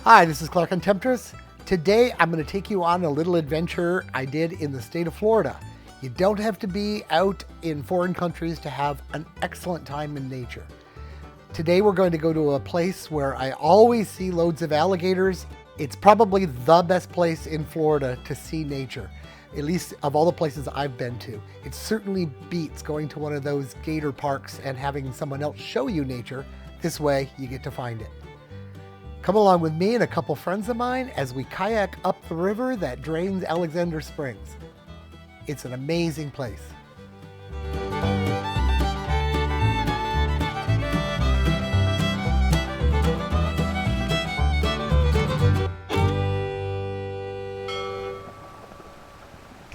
Hi, this is Clark on Temptress. Today I'm going to take you on a little adventure I did in the state of Florida. You don't have to be out in foreign countries to have an excellent time in nature. Today we're going to go to a place where I always see loads of alligators. It's probably the best place in Florida to see nature, at least of all the places I've been to. It certainly beats going to one of those gator parks and having someone else show you nature. This way you get to find it. Come along with me and a couple friends of mine as we kayak up the river that drains Alexander Springs. It's an amazing place.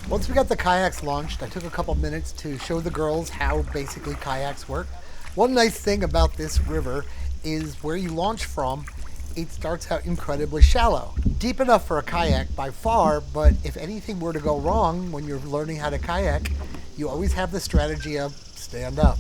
Once we got the kayaks launched, I took a couple minutes to show the girls how basically kayaks work. One nice thing about this river is where you launch from, it starts out incredibly shallow. Deep enough for a kayak by far, but if anything were to go wrong when you're learning how to kayak, you always have the strategy of stand up.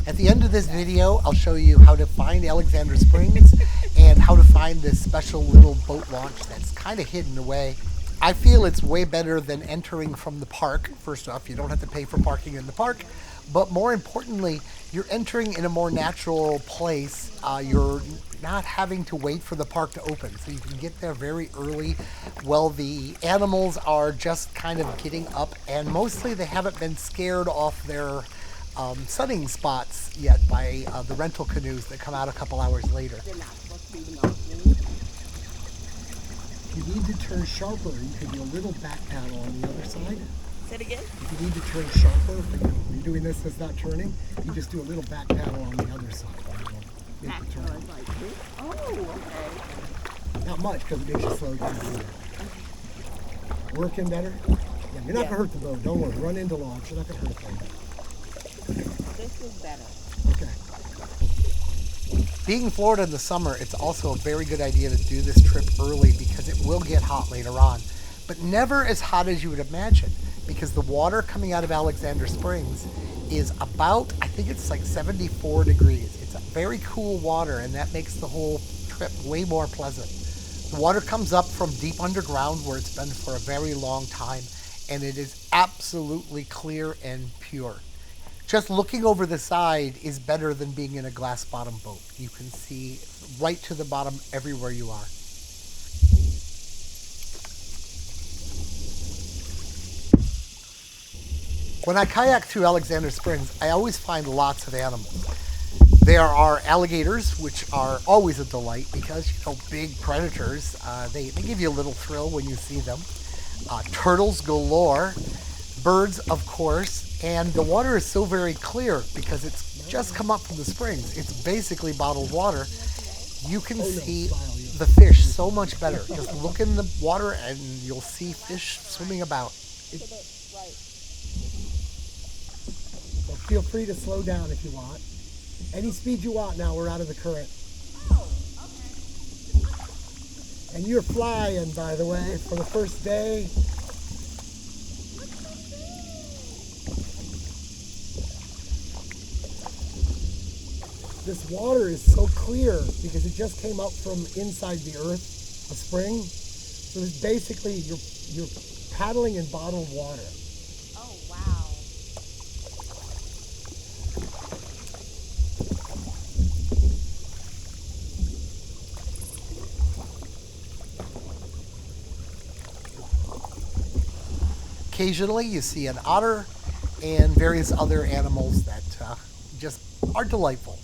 At the end of this video, I'll show you how to find Alexander Springs and how to find this special little boat launch that's kind of hidden away. I feel it's way better than entering from the park. First off, you don't have to pay for parking in the park, but more importantly, you're entering in a more natural place. You're not having to wait for the park to open, so you can get there very early while the animals are just kind of getting up, and mostly they haven't been scared off their sunning spots yet by the rental canoes that come out a couple hours later. They're not supposed to be the most. If you need to turn sharper, you can do a little back paddle on the other side. Say it again? If you need to turn sharper, when you're doing this that's not turning, you just do a little back paddle on the other side. Back Turn. like this? Oh, okay. Not much, because it makes you slow down. Working better? Yeah, you're not going to hurt the boat. Don't worry. Run into launch. You're not going to hurt the boat. This is better. Okay. Being in Florida in the summer, it's also a very good idea to do this trip early because it will get hot later on. But never as hot as you would imagine, because the water coming out of Alexander Springs is about, I think it's like 74 degrees. It's a very cool water, and that makes the whole trip way more pleasant. The water comes up from deep underground where it's been for a very long time, and it is absolutely clear and pure. Just looking over the side is better than being in a glass bottom boat. You can see right to the bottom everywhere you are. When I kayak through Alexander Springs, I always find lots of animals. There are alligators, which are always a delight because, big predators. They give you a little thrill when you see them. Turtles galore, birds, of course, and the water is so very clear because it's just come up from the springs. It's basically bottled water. You can see the fish so much better. Just look in the water and you'll see fish swimming about. Feel free to slow down if you want. Any speed you want now, we're out of the current. Oh, okay. And you're flying, by the way, for the first day. This water is so clear because it just came up from inside the earth, a spring. So it's basically, you're paddling in bottled water. Oh, wow. Occasionally you see an otter and various other animals that just are delightful.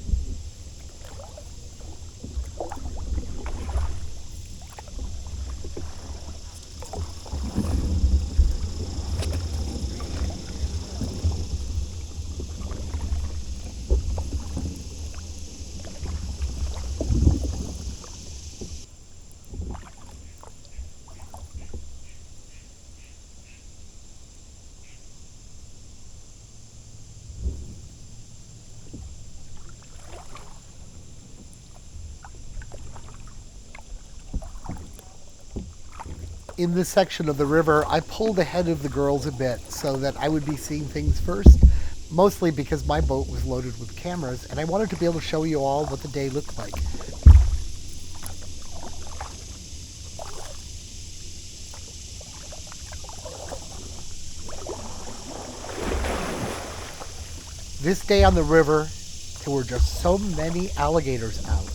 In this section of the river, I pulled ahead of the girls a bit so that I would be seeing things first, mostly because my boat was loaded with cameras and I wanted to be able to show you all what the day looked like. This day on the river, there were just so many alligators out.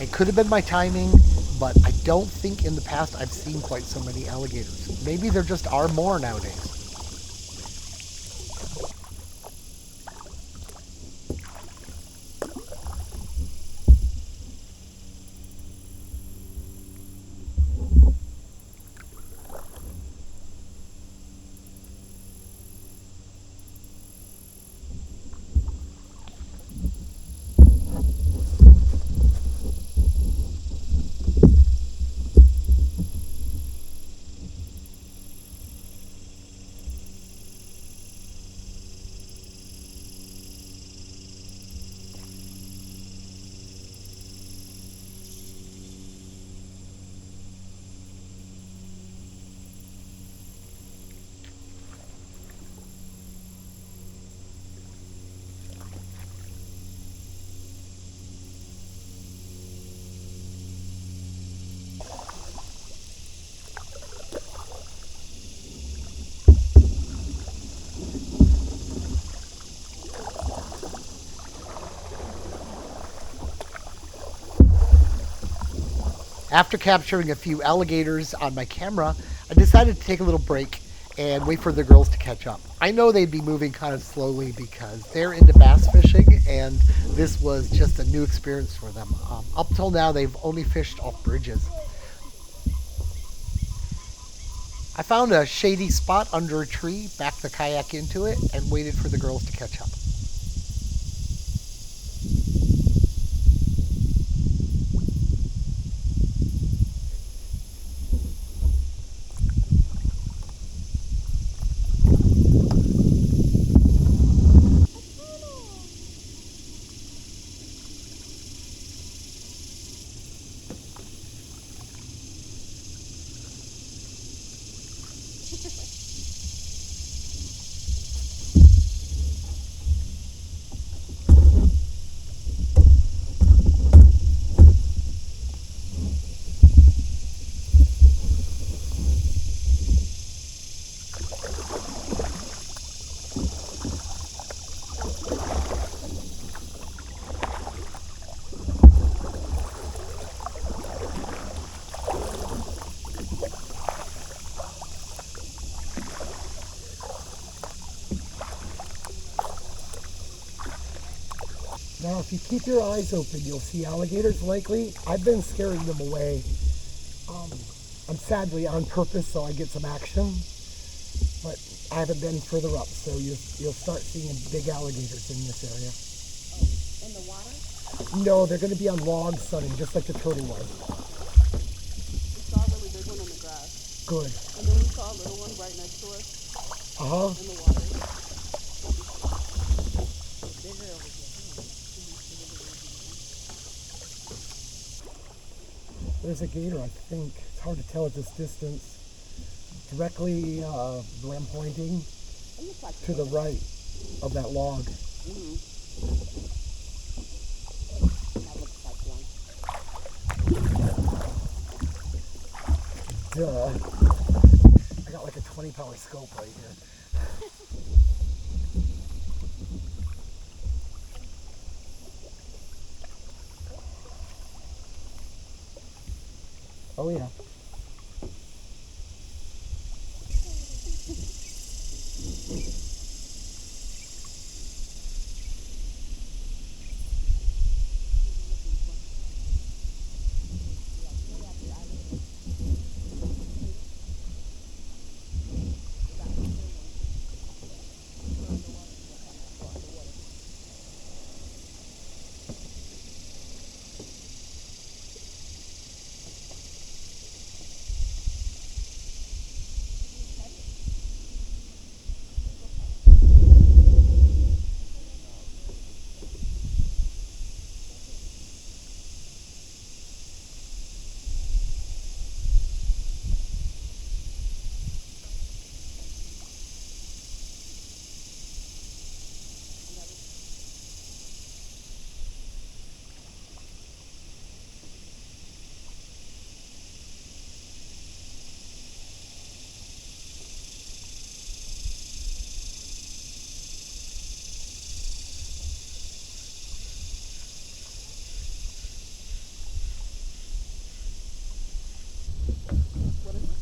It could have been my timing, but I don't think in the past I've seen quite so many alligators. Maybe there just are more nowadays. After capturing a few alligators on my camera, I decided to take a little break and wait for the girls to catch up. I know they'd be moving kind of slowly because they're into bass fishing and this was just a new experience for them. Up till now, they've only fished off bridges. I found a shady spot under a tree, backed the kayak into it, and waited for the girls to catch up. Now, if you keep your eyes open, you'll see alligators likely. I've been scaring them away. I'm sadly on purpose so I get some action, but I haven't been further up, so you'll start seeing big alligators in this area. In the water? No, they're going to be on logs sunning, just like the turtle was. We saw a really big one on the grass. Good. And then we saw a little one right next to us Uh-huh. in the water. Bigger over here. There's a gator, I think. It's hard to tell at this distance. Directly where I'm pointing, It looks like to the right of that log. That looks like one. Duh. I got like a 20-power scope right here. Oh yeah.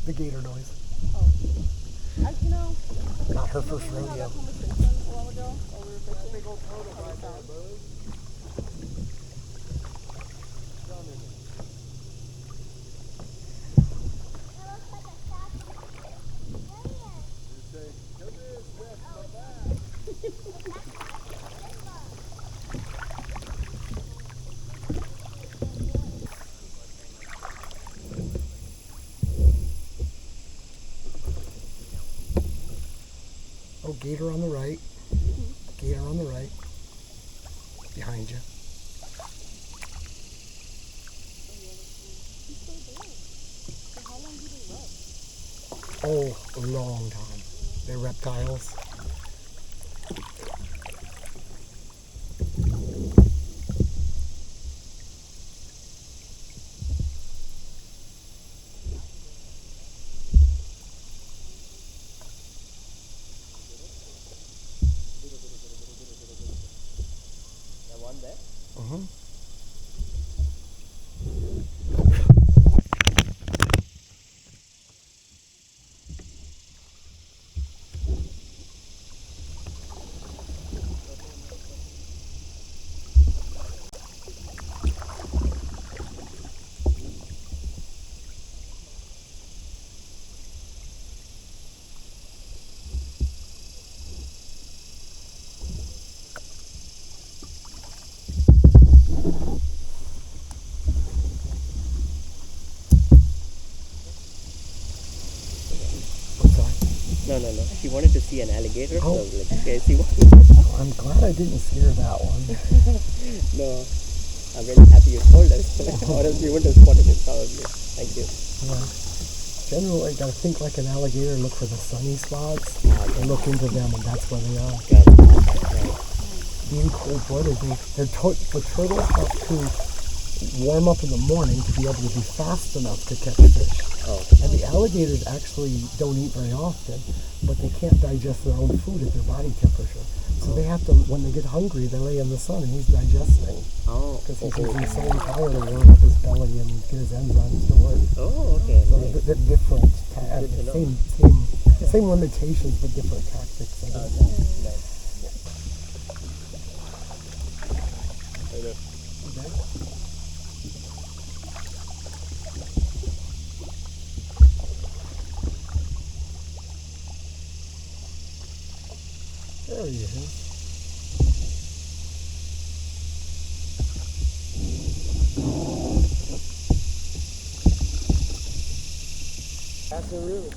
The gator noise. Oh. Not her We first had rodeo. that conversation a while ago while we were fishing. Big old turtle right there, bud. Oh, gator on the right. Gator on the right. Behind you. How long do they rest? Oh, a long time. They're reptiles. The one there? Mm-hmm. What's that? No. She wanted to see an alligator, so I Oh. was like, okay, see one. I'm glad I didn't scare that one. No, I'm really happy you told us, or else we wouldn't have spotted it probably. Thank you. Generally, you gotta think like an alligator, look for the sunny spots, and look into them, and that's where they are. Got it. Right. Being cold-blooded, the turtles have to warm up in the morning to be able to be fast enough to catch fish. Oh, And the alligators actually don't eat very often, but they can't digest their own food at their body temperature. So they have to, when they get hungry, they lay in the sun and he's digesting. oh, Because he's using solar power to warm up his belly and get his enzymes to work. oh, okay. So Nice. they're different, Good to know. same limitations, but different tactics. I guess. Nice. Okay. There he is. Absolutely.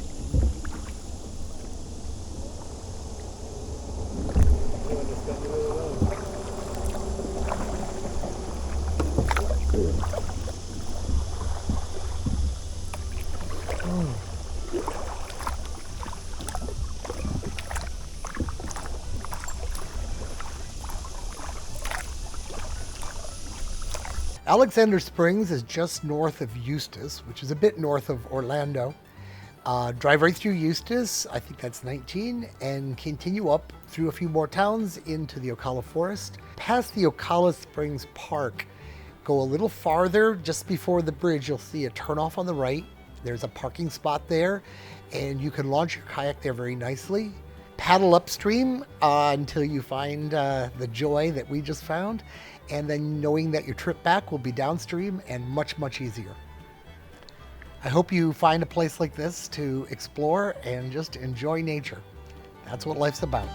Alexander Springs is just north of Eustis, which is a bit north of Orlando. Drive right through Eustis, I think that's 19, and continue up through a few more towns into the Ocala Forest. Past the Ocala Springs Park, go a little farther, just before the bridge, you'll see a turnoff on the right. There's a parking spot there, and you can launch your kayak there very nicely. Paddle upstream until you find the joy that we just found, and then knowing that your trip back will be downstream and much, much easier. I hope you find a place like this to explore and just enjoy nature. That's what life's about.